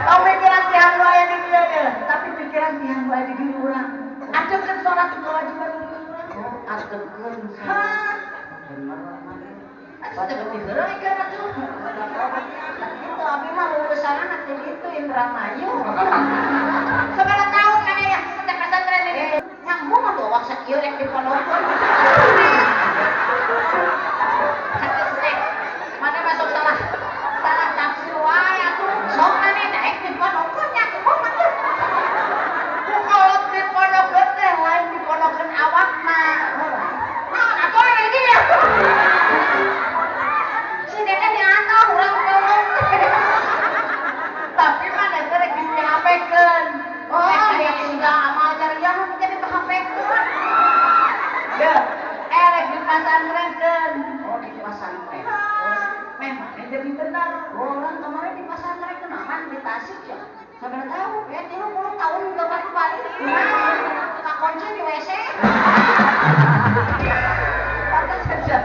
Oh pikiran tiang lu aya di dieu deh, tapi pikiran tiang lu aya di diri urang. Adeukkeun salat kewajiban urang. Adeukkeun. Hah. Asa teh heureuy kan atuh. Gitu abi mah lulusanna teh gitu Indramayu. Sabaraha taun kana ya teh pesantren ini. Nyambung atuh wak sakieu rek dipondokeun. Mana masuk salah tafsir wae atuh. Sok ane daek dipondokeun nya kumaha atuh. Kalau dipondokeun teh lain dipondokeun awak mah. Naon atuh ane dia. Si Dede nyata urang tolong. Tapi mana teh rek dihapekeun. Oh, aya siga amal jariah mah jadi dihapekeun. Deuh, rek dipasantrenkeun. Oh, di pasantren. Memang jadi benar. Orang kemarin di pasantren kenaman di Tasik ya. Sabaraha tahu ya 30 tahun udah balik. Kakunci di WC. Pantas saja.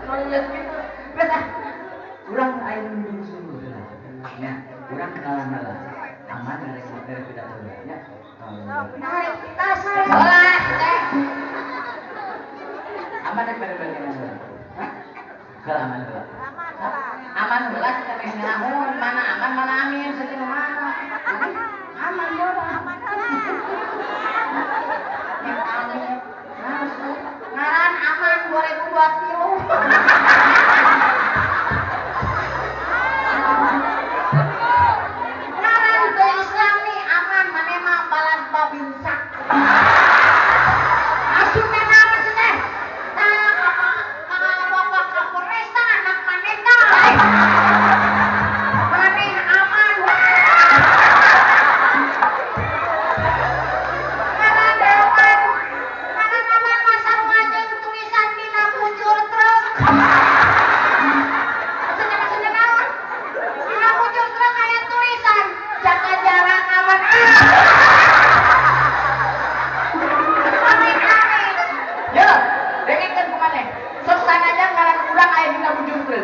Nulis gitu. Betul. Urang aya nu sungguh. Ya, urang kenalan-kenalan. Aman dari tidak terlihatnya. Nah, kita salah teh. Aman dari bagian. Hah? Kalau aman heula. Aman heula kita teh ngahun, mana aman mana amin, saeutik mana. Aman heula. Aman heula. Amin. Ngaran aman 2023. Babinsa. Asupna naon sih teh? Bapak Kapolresta anak maneta. Maneh aman. Mana aman masang wajeng tulisan dina bujur truk. Maksudnya naon? Dina bujur truk aya tulisan jaga jarak aman. Ya, dengekeun kumaneh. Sok sanajan ngaran urang aya dina bujur truk.